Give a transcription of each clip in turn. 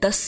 10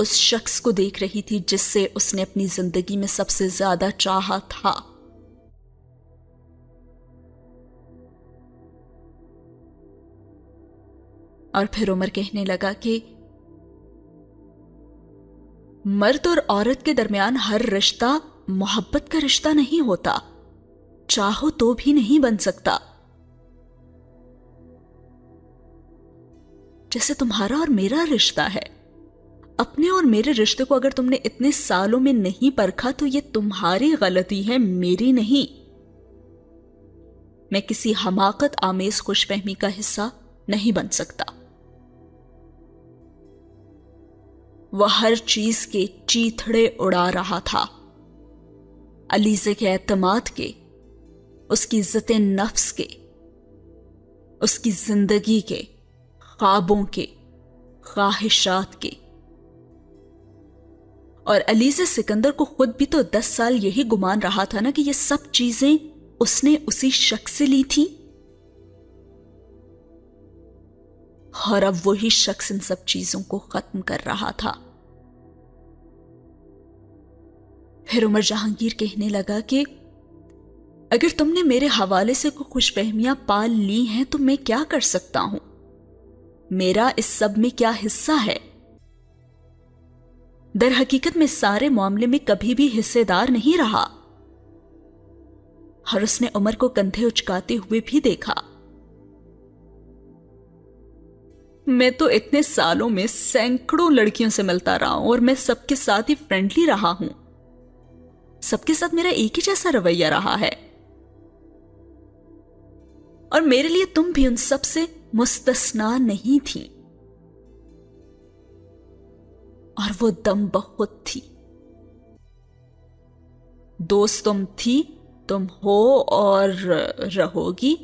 اس شخص کو دیکھ رہی تھی جس سے اس نے اپنی زندگی میں سب سے زیادہ چاہا تھا. اور پھر عمر کہنے لگا کہ مرد اور عورت کے درمیان ہر رشتہ محبت کا رشتہ نہیں ہوتا، چاہو تو بھی نہیں بن سکتا. جیسے تمہارا اور میرا رشتہ ہے. اپنے اور میرے رشتے کو اگر تم نے اتنے سالوں میں نہیں پرکھا تو یہ تمہاری غلطی ہے، میری نہیں. میں کسی حماقت آمیز خوش فہمی کا حصہ نہیں بن سکتا. وہ ہر چیز کے چیتھڑے اڑا رہا تھا، علیزے کے اعتماد کے، اس کی عزت نفس کے، اس کی زندگی کے، خوابوں کے، خواہشات کے. اور علیزہ سکندر کو خود بھی تو 10 سال یہی گمان رہا تھا نا کہ یہ سب چیزیں اس نے اسی شخص سے لی تھی، اور اب وہی شخص ان سب چیزوں کو ختم کر رہا تھا. پھر عمر جہانگیر کہنے لگا کہ اگر تم نے میرے حوالے سے کوئی خوش فہمیاں پال لی ہیں تو میں کیا کر سکتا ہوں؟ میرا اس سب میں کیا حصہ ہے؟ در حقیقت میں سارے معاملے میں کبھی بھی حصے دار نہیں رہا. اور اس نے عمر کو کندھے اچکاتے ہوئے بھی دیکھا. میں تو اتنے سالوں میں سینکڑوں لڑکیوں سے ملتا رہا ہوں اور میں سب کے ساتھ ہی فرینڈلی رہا ہوں. سب کے ساتھ میرا ایک ہی جیسا رویہ رہا ہے، اور میرے لیے تم بھی ان سب سے مستثنا نہیں تھی. اور وہ دم بخود تھی. دوست تم تھی، تم ہو اور رہو گی،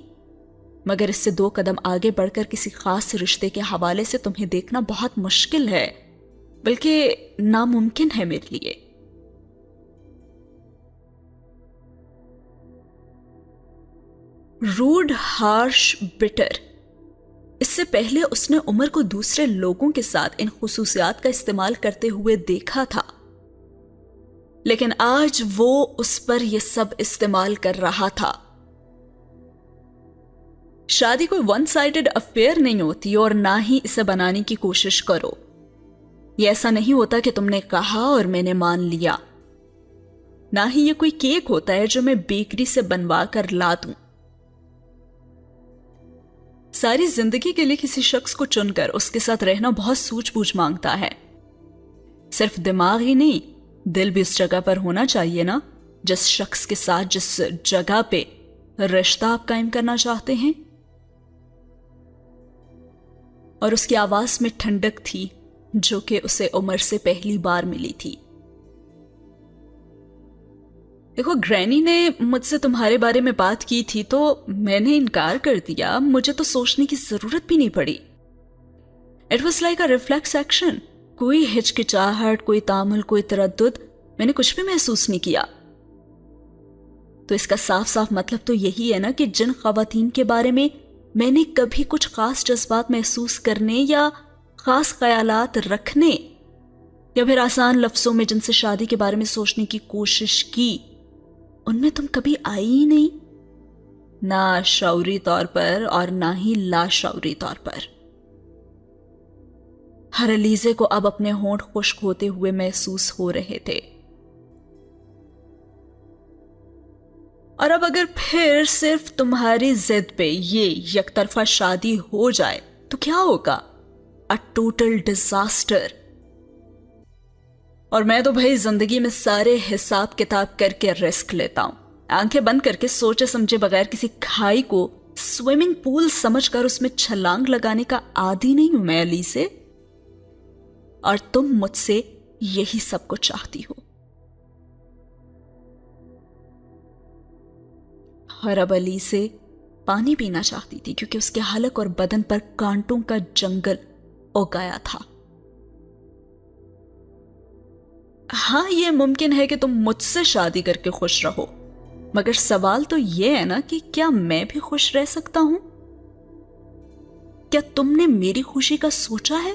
مگر اس سے 2 قدم آگے بڑھ کر کسی خاص رشتے کے حوالے سے تمہیں دیکھنا بہت مشکل ہے، بلکہ ناممکن ہے میرے لیے. Road, harsh, butter. اس سے پہلے اس نے عمر کو دوسرے لوگوں کے ساتھ ان خصوصیات کا استعمال کرتے ہوئے دیکھا تھا، لیکن آج وہ اس پر یہ سب استعمال کر رہا تھا. شادی کوئی ون سائیڈڈ افیئر نہیں ہوتی اور نہ ہی اسے بنانے کی کوشش کرو. یہ ایسا نہیں ہوتا کہ تم نے کہا اور میں نے مان لیا. نہ ہی یہ کوئی کیک ہوتا ہے جو میں بیکری سے بنوا کر لا دوں. ساری زندگی کے لیے کسی شخص کو چن کر اس کے ساتھ رہنا بہت سوچ بوجھ مانگتا ہے. صرف دماغ ہی نہیں، دل بھی اس جگہ پر ہونا چاہیے نا، جس شخص کے ساتھ جس جگہ پہ رشتہ آپ قائم کرنا چاہتے ہیں. اور اس کی آواز میں ٹھنڈک تھی جو کہ اسے عمر سے پہلی بار ملی تھی. دیکھو، گرینی نے مجھ سے تمہارے بارے میں بات کی تھی تو میں نے انکار کر دیا. مجھے تو سوچنے کی ضرورت بھی نہیں پڑی. It was like a reflex action. کوئی ہچکچاہٹ، کوئی تامل، کوئی تردد، میں نے کچھ بھی محسوس نہیں کیا. تو اس کا صاف صاف مطلب تو یہی ہے نا کہ جن خواتین کے بارے میں نے کبھی کچھ خاص جذبات محسوس کرنے یا خاص خیالات رکھنے یا پھر آسان لفظوں میں جن سے شادی کے بارے میں سوچنے کی کوشش کی، ان میں تم کبھی آئی ہی نہیں، نہ شعوری طور پر اور نہ ہی لاشعوری طور پر. ہر علیزے کو اب اپنے ہونٹ خشک ہوتے ہوئے محسوس ہو رہے تھے. اور اب اگر پھر صرف تمہاری ضد پہ یہ یک طرفہ شادی ہو جائے تو کیا ہوگا؟ A total disaster. اور میں تو بھائی زندگی میں سارے حساب کتاب کر کے رسک لیتا ہوں. آنکھیں بند کر کے سوچے سمجھے بغیر کسی کھائی کو سوئمنگ پول سمجھ کر اس میں چھلانگ لگانے کا عادی نہیں ہوں میں علی سے. اور تم مجھ سے یہی سب کچھ چاہتی ہو. اور اب علی سے پانی پینا چاہتی تھی کیونکہ اس کے حلق اور بدن پر کانٹوں کا جنگل اگایا تھا. ہاں، یہ ممکن ہے کہ تم مجھ سے شادی کر کے خوش رہو، مگر سوال تو یہ ہے نا کہ کیا میں بھی خوش رہ سکتا ہوں؟ کیا تم نے میری خوشی کا سوچا ہے؟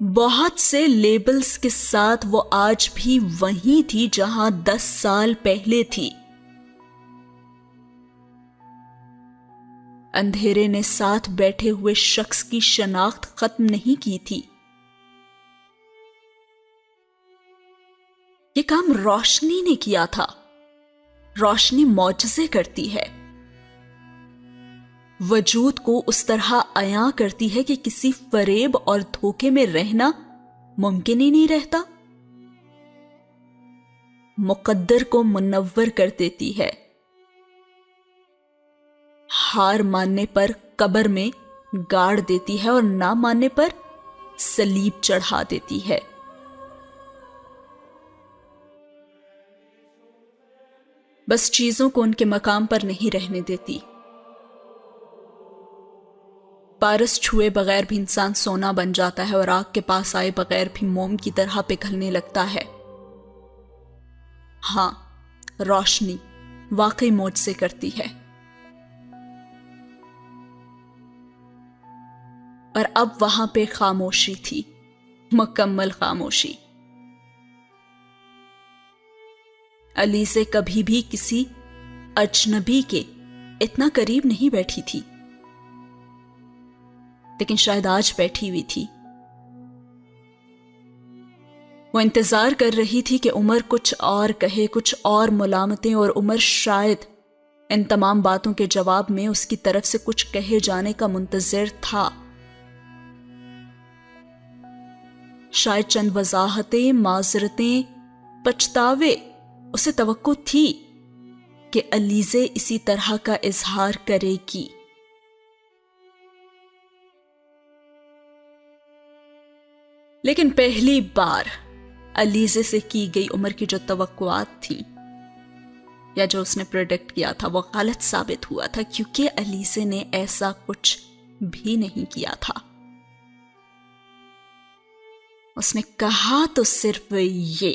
بہت سے لیبلز کے ساتھ وہ آج بھی وہیں تھی جہاں 10 سال پہلے تھی۔ اندھیرے نے ساتھ بیٹھے ہوئے شخص کی شناخت ختم نہیں کی تھی۔ یہ کام روشنی نے کیا تھا۔ روشنی معجزے کرتی ہے، وجود کو اس طرح عیاں کرتی ہے کہ کسی فریب اور دھوکے میں رہنا ممکن ہی نہیں رہتا۔ مقدر کو منور کر دیتی ہے، ہار ماننے پر قبر میں گاڑ دیتی ہے اور نہ ماننے پر صلیب چڑھا دیتی ہے۔ بس چیزوں کو ان کے مقام پر نہیں رہنے دیتی۔ پارس چھوئے بغیر بھی انسان سونا بن جاتا ہے اور آگ کے پاس آئے بغیر بھی موم کی طرح پگھلنے لگتا ہے۔ ہاں، روشنی واقعی معجزے کرتی ہے۔ اور اب وہاں پہ خاموشی تھی، مکمل خاموشی۔ علیزے کبھی بھی کسی اجنبی کے اتنا قریب نہیں بیٹھی تھی، لیکن شاید آج بیٹھی ہوئی تھی۔ وہ انتظار کر رہی تھی کہ عمر کچھ اور کہے، کچھ اور ملامتیں، اور عمر شاید ان تمام باتوں کے جواب میں اس کی طرف سے کچھ کہے جانے کا منتظر تھا۔ شاید چند وضاحتیں، معذرتیں، پچھتاوے اسے توقع تھی کہ علیزے اسی طرح کا اظہار کرے گی۔ لیکن پہلی بار علیزے سے کی گئی عمر کی جو توقعات تھیں یا جو اس نے پریڈکٹ کیا تھا وہ غلط ثابت ہوا تھا، کیونکہ علیزے نے ایسا کچھ بھی نہیں کیا تھا۔ اس نے کہا تو صرف یہ،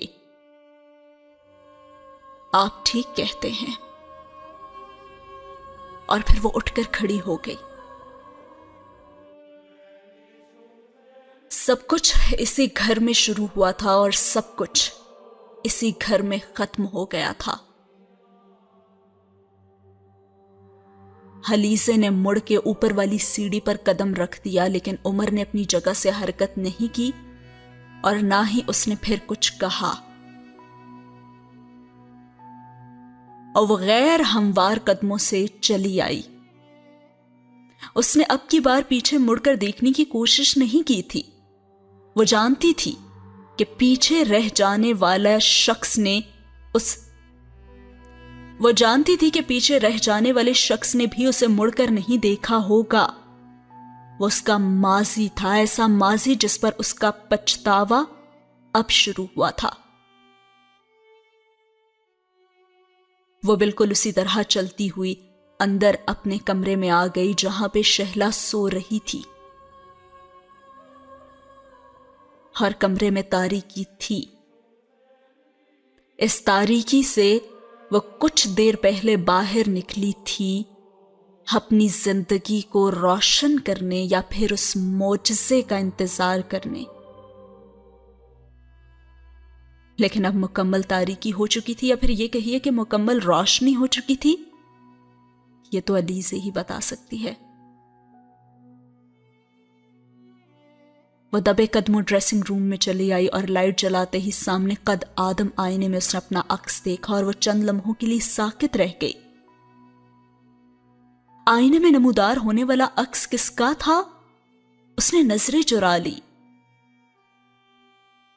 آپ ٹھیک کہتے ہیں، اور پھر وہ اٹھ کر کھڑی ہو گئی۔ سب کچھ اسی گھر میں شروع ہوا تھا اور سب کچھ اسی گھر میں ختم ہو گیا تھا۔ علیزے نے مڑ کے اوپر والی سیڑھی پر قدم رکھ دیا، لیکن عمر نے اپنی جگہ سے حرکت نہیں کی اور نہ ہی اس نے پھر کچھ کہا، اور وہ غیر ہموار قدموں سے چلی آئی۔ اس نے اب کی بار پیچھے مڑ کر دیکھنے کی کوشش نہیں کی تھی۔ وہ جانتی تھی کہ پیچھے رہ جانے والا شخص نے وہ جانتی تھی کہ پیچھے رہ جانے والے شخص نے بھی اسے مڑ کر نہیں دیکھا ہوگا۔ وہ اس کا ماضی تھا، ایسا ماضی جس پر اس کا پچھتاوا اب شروع ہوا تھا۔ وہ بالکل اسی طرح چلتی ہوئی اندر اپنے کمرے میں آ گئی جہاں پہ شہلا سو رہی تھی۔ ہر کمرے میں تاریکی تھی۔ اس تاریکی سے وہ کچھ دیر پہلے باہر نکلی تھی، اپنی زندگی کو روشن کرنے یا پھر اس معجزے کا انتظار کرنے۔ لیکن اب مکمل تاریکی ہو چکی تھی، یا پھر یہ کہیے کہ مکمل روشنی ہو چکی تھی۔ یہ تو علیزے ہی بتا سکتی ہے۔ وہ دبے قدموں ڈریسنگ روم میں چلی آئی اور لائٹ جلاتے ہی سامنے قد آدم آئینے میں اس نے اپنا عکس دیکھا اور وہ چند لمحوں کے لیے ساکت رہ گئی۔ آئینے میں نمودار ہونے والا عکس کس کا تھا؟ اس نے نظریں چرا لی۔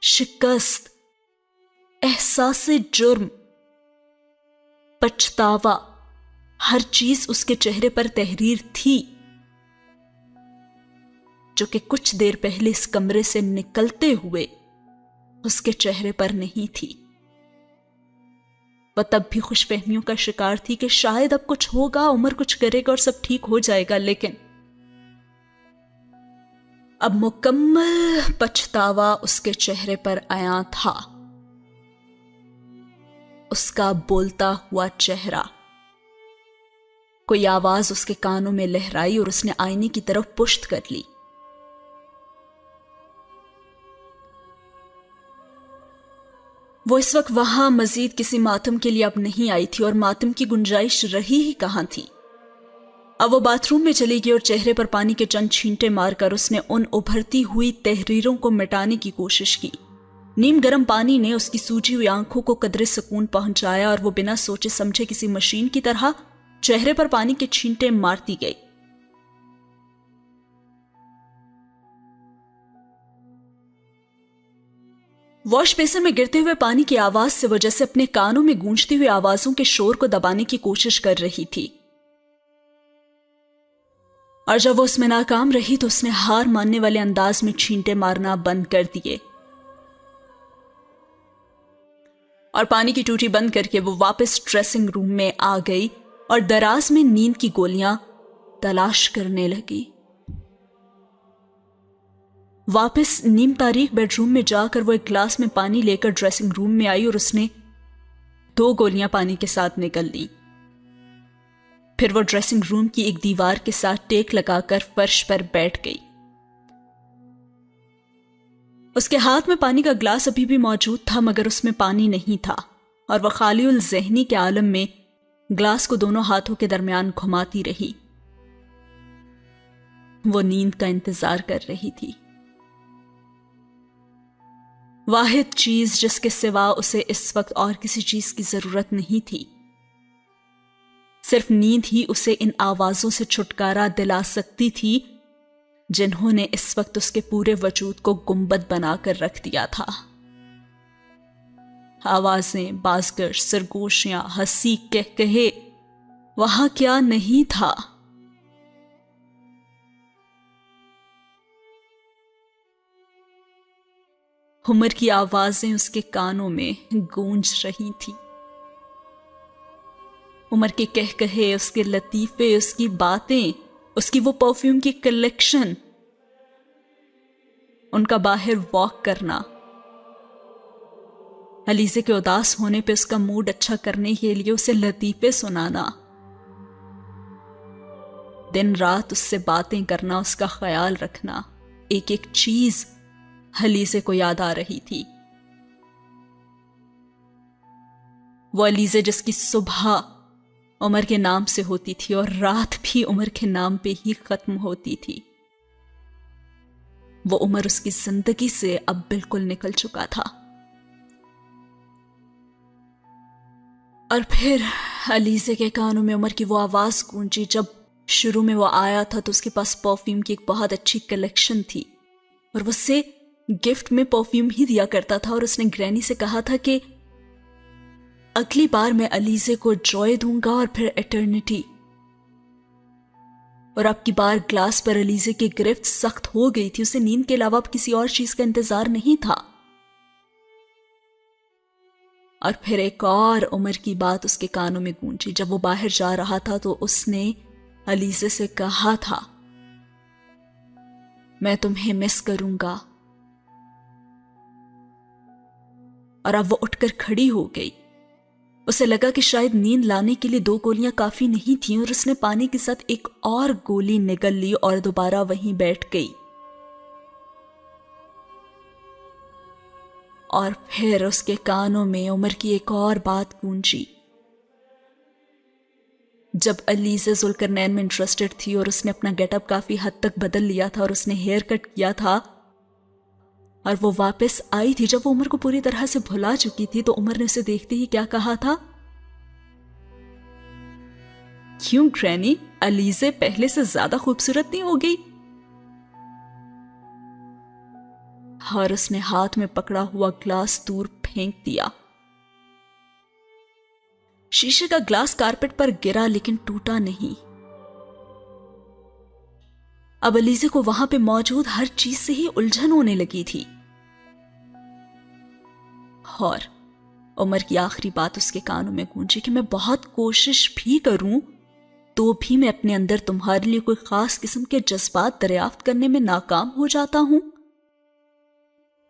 شکست، احساس جرم، پچھتاوا، ہر چیز اس کے چہرے پر تحریر تھی، جو کہ کچھ دیر پہلے اس کمرے سے نکلتے ہوئے اس کے چہرے پر نہیں تھی۔ وہ تب بھی خوش فہمیوں کا شکار تھی کہ شاید اب کچھ ہوگا، عمر کچھ کرے گا اور سب ٹھیک ہو جائے گا، لیکن اب مکمل پچھتاوا اس کے چہرے پر عیاں تھا۔ اس کا بولتا ہوا چہرہ، کوئی آواز اس کے کانوں میں لہرائی اور اس نے آئینے کی طرف پشت کر لی۔ وہ اس وقت وہاں مزید کسی ماتم کے لیے اب نہیں آئی تھی اور ماتم کی گنجائش رہی ہی کہاں تھی۔ اب وہ باتھ روم میں چلی گئی اور چہرے پر پانی کے چند چھینٹے مار کر اس نے ان ابھرتی ہوئی تحریروں کو مٹانے کی کوشش کی۔ نیم گرم پانی نے اس کی سوجی ہوئی آنکھوں کو قدرے سکون پہنچایا اور وہ بنا سوچے سمجھے کسی مشین کی طرح چہرے پر پانی کے چھینٹے مارتی گئی۔ واش بیسن میں گرتے ہوئے پانی کی آواز سے وہ جیسے اپنے کانوں میں گونجتی ہوئی آوازوں کے شور کو دبانے کی کوشش کر رہی تھی، اور جب وہ اس میں ناکام رہی تو اس نے ہار ماننے والے انداز میں چھینٹے مارنا بند کر دیے اور پانی کی ٹوٹی بند کر کے وہ واپس ڈریسنگ روم میں آ گئی اور دراز میں نیند کی گولیاں تلاش کرنے لگی۔ واپس نیم تاریک بیڈ روم میں جا کر وہ ایک گلاس میں پانی لے کر ڈریسنگ روم میں آئی اور اس نے 2 گولیاں پانی کے ساتھ نکل لی۔ پھر وہ ڈریسنگ روم کی ایک دیوار کے ساتھ ٹیک لگا کر فرش پر بیٹھ گئی۔ اس کے ہاتھ میں پانی کا گلاس ابھی بھی موجود تھا مگر اس میں پانی نہیں تھا اور وہ خالی الذہنی کے عالم میں گلاس کو دونوں ہاتھوں کے درمیان گھماتی رہی۔ وہ نیند کا انتظار کر رہی تھی۔ واحد چیز جس کے سوا اسے اس وقت اور کسی چیز کی ضرورت نہیں تھی، صرف نیند ہی اسے ان آوازوں سے چھٹکارا دلا سکتی تھی جنہوں نے اس وقت اس کے پورے وجود کو گنبد بنا کر رکھ دیا تھا۔ آوازیں، بازگر، سرگوشیاں، ہنسی، کہے، وہاں کیا نہیں تھا؟ عمر کی آوازیں اس کے کانوں میں گونج رہی تھی۔ عمر کے کہے، اس کے لطیفے، اس کی باتیں، اس کی وہ پرفیوم کی کلیکشن، ان کا باہر واک کرنا، علیزے کے اداس ہونے پہ اس کا موڈ اچھا کرنے کے لیے اسے لطیفے سنانا، دن رات اس سے باتیں کرنا، اس کا خیال رکھنا، ایک ایک چیز علیزے کو یاد آ رہی تھی۔ وہ علیزے جس کی صبح عمر کے نام سے ہوتی تھی اور رات بھی عمر کے نام پہ ہی ختم ہوتی تھی۔ وہ عمر اس کی زندگی سے اب بالکل نکل چکا تھا۔ اور پھر علیزے کے کانوں میں عمر کی وہ آواز گونجی جب شروع میں وہ آیا تھا تو اس کے پاس پرفیوم کی ایک بہت اچھی کلیکشن تھی اور وہ اسے گفٹ میں پرفیوم ہی دیا کرتا تھا، اور اس نے گرینی سے کہا تھا کہ اگلی بار میں علیزے کو جوائے دوں گا اور پھر ایٹرنیٹی۔ اور اب کی بار گلاس پر علیزے کی گرفت سخت ہو گئی تھی، اسے نیند کے علاوہ اب کسی اور چیز کا انتظار نہیں تھا۔ اور پھر ایک اور عمر کی بات اس کے کانوں میں گونجی جب وہ باہر جا رہا تھا تو اس نے علیزے سے کہا تھا، میں تمہیں مس کروں گا۔ اور اب وہ اٹھ کر کھڑی ہو گئی۔ اسے لگا کہ شاید نیند لانے کے لیے 2 گولیاں کافی نہیں تھیں اور اس نے پانی کے ساتھ ایک اور گولی نگل لی اور دوبارہ وہیں بیٹھ گئی۔ اور پھر اس کے کانوں میں عمر کی ایک اور بات گونجی۔ جب علیزہ ذوالقرنین میں انٹرسٹڈ تھی اور اس نے اپنا گیٹ اپ کافی حد تک بدل لیا تھا اور اس نے ہیئر کٹ کیا تھا اور وہ واپس آئی تھی، جب وہ عمر کو پوری طرح سے بھلا چکی تھی تو عمر نے اسے دیکھتے ہی کیا کہا تھا؟ کیوں گرینی، علیزہ پہلے سے زیادہ خوبصورت نہیں ہو گئی؟ اور اس نے ہاتھ میں پکڑا ہوا گلاس دور پھینک دیا۔ شیشے کا گلاس کارپٹ پر گرا لیکن ٹوٹا نہیں۔ اب علیزہ کو وہاں پہ موجود ہر چیز سے ہی الجھن ہونے لگی تھی۔ اور عمر کی آخری بات اس کے کانوں میں گونجی کہ میں بہت کوشش بھی کروں تو بھی میں اپنے اندر تمہارے لیے کوئی خاص قسم کے جذبات دریافت کرنے میں ناکام ہو جاتا ہوں،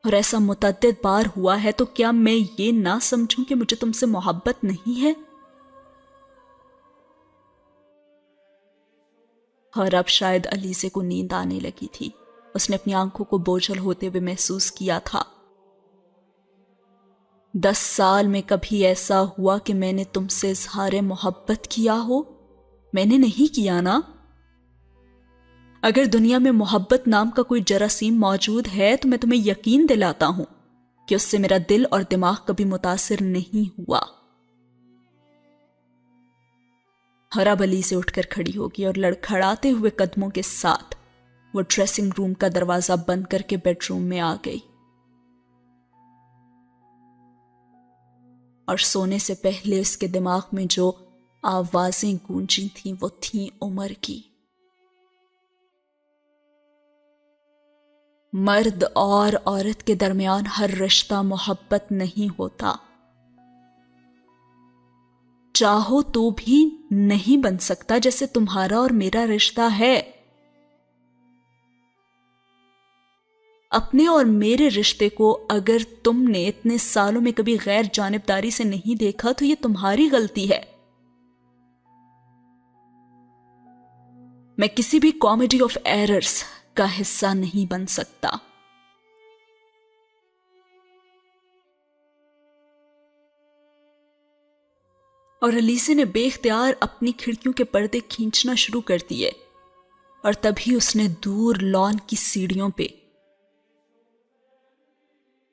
اور ایسا متعدد بار ہوا ہے، تو کیا میں یہ نہ سمجھوں کہ مجھے تم سے محبت نہیں ہے؟ اور اب شاید علیزہ کو نیند آنے لگی تھی۔ اس نے اپنی آنکھوں کو بوجھل ہوتے ہوئے محسوس کیا تھا۔ 10 سال میں کبھی ایسا ہوا کہ میں نے تم سے اظہار محبت کیا ہو؟ میں نے نہیں کیا نا؟ اگر دنیا میں محبت نام کا کوئی جراثیم موجود ہے تو میں تمہیں یقین دلاتا ہوں کہ اس سے میرا دل اور دماغ کبھی متاثر نہیں ہوا۔ ہرا بلی سے اٹھ کر کھڑی ہوگی اور لڑکھڑاتے ہوئے قدموں کے ساتھ وہ ڈریسنگ روم کا دروازہ بند کر کے بیڈ روم میں آ گئی، اور سونے سے پہلے اس کے دماغ میں جو آوازیں گونجی تھیں وہ تھیں عمر کی۔ مرد اور عورت کے درمیان ہر رشتہ محبت نہیں ہوتا، چاہو تو بھی نہیں بن سکتا جیسے تمہارا اور میرا رشتہ ہے۔ اپنے اور میرے رشتے کو اگر تم نے اتنے سالوں میں کبھی غیر جانبداری سے نہیں دیکھا تو یہ تمہاری غلطی ہے۔ میں کسی بھی کامیڈی آف ایررز کا حصہ نہیں بن سکتا۔ اور الیسے نے بے اختیار اپنی کھڑکیوں کے پردے کھینچنا شروع کر دیے، اور تبھی اس نے دور لان کی سیڑھیوں پہ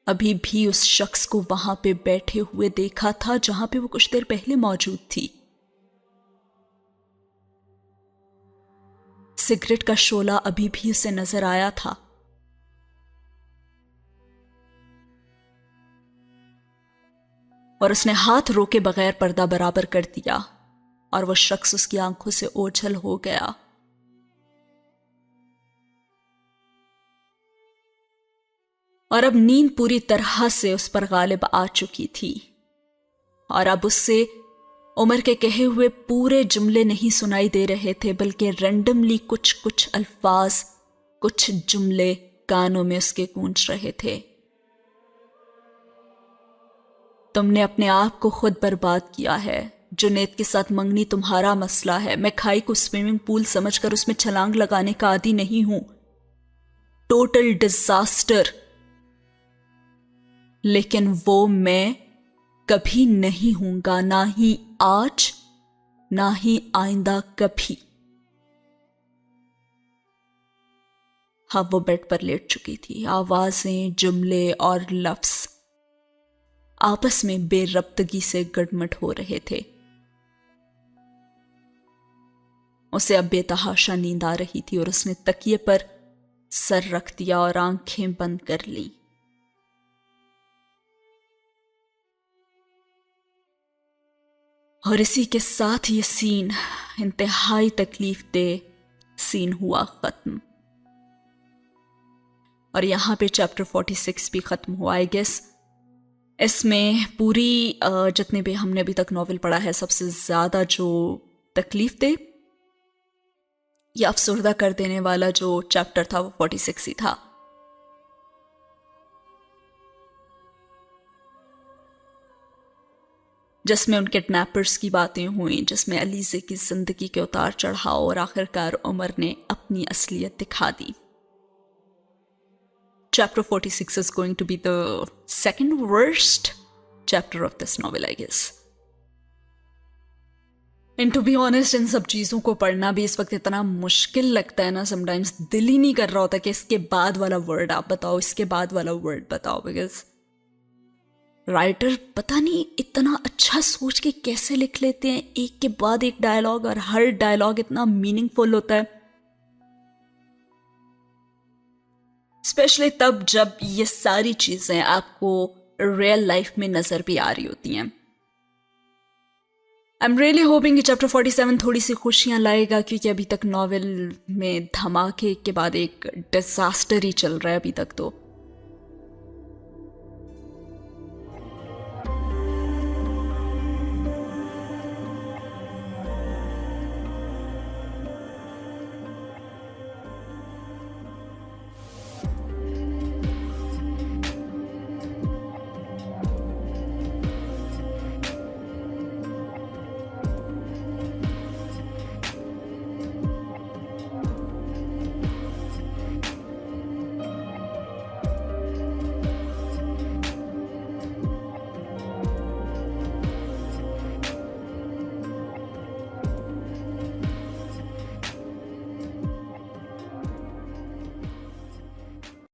ابھی بھی اس شخص کو وہاں پہ بیٹھے ہوئے دیکھا تھا جہاں پہ وہ کچھ دیر پہلے موجود تھی۔ سگریٹ کا شعلہ ابھی بھی اسے نظر آیا تھا، اور اس نے ہاتھ روکے بغیر پردہ برابر کر دیا، اور وہ شخص اس کی آنکھوں سے اوجھل ہو گیا۔ اور اب نیند پوری طرح سے اس پر غالب آ چکی تھی، اور اب اس سے عمر کے کہے ہوئے پورے جملے نہیں سنائی دے رہے تھے، بلکہ رینڈملی کچھ الفاظ، کچھ جملے کانوں میں اس کے گونج رہے تھے۔ تم نے اپنے آپ کو خود برباد کیا ہے، جنید کے ساتھ منگنی تمہارا مسئلہ ہے، میں کھائی کو سوئمنگ پول سمجھ کر اس میں چھلانگ لگانے کا عادی نہیں ہوں، ٹوٹل ڈیزاسٹر، لیکن وہ میں کبھی نہیں ہوں گا، نہ ہی آج نہ ہی آئندہ کبھی۔ ہاں، وہ بیڈ پر لیٹ چکی تھی، آوازیں، جملے اور لفظ آپس میں بے ربطگی سے گڑمٹ ہو رہے تھے۔ اسے اب بے تحاشا نیند آ رہی تھی، اور اس نے تکیے پر سر رکھ دیا اور آنکھیں بند کر لی۔ اور اسی کے ساتھ یہ سین، انتہائی تکلیف دہ سین، ہوا ختم۔ اور یہاں پہ چیپٹر 46 بھی ختم ہوا۔ آئی گیس اس میں پوری جتنے بھی ہم نے ابھی تک ناول پڑھا ہے، سب سے زیادہ جو تکلیف دہ یا افسردہ کر دینے والا جو چیپٹر تھا وہ 46 ہی تھا۔ جس میں ان کڈنیپرز کی باتیں ہوئیں، جس میں الیزے کی زندگی کے اتار چڑھاؤ، اور آخرکار عمر نے اپنی اصلیت دکھا دی۔ Chapter 46 is going to be the second worst chapter of this novel, I guess. And to be honest, ان سب چیزوں کو پڑھنا بھی اس وقت اتنا مشکل لگتا ہے نا، sometimes دل ہی نہیں کر رہا ہوتا کہ اس کے بعد والا ورڈ آپ بتاؤ، اس کے بعد والا ورڈ بتاؤ، because رائٹر پتہ نہیں اتنا اچھا سوچ کے کیسے لکھ لیتے ہیں، ایک کے بعد ایک ڈائلاگ، اور ہر ڈائلاگ اتنا میننگ فل ہوتا ہے، اسپیشلی تب جب یہ ساری چیزیں آپ کو ریئل لائف میں نظر بھی آ رہی ہوتی ہیں۔ I'm really hoping کہ چیپٹر 47 تھوڑی سی خوشیاں لائے گا، کیونکہ ابھی تک ناول میں دھماکے کے بعد ایک ڈیزاسٹر ہی چل رہا ہے ابھی تک تو۔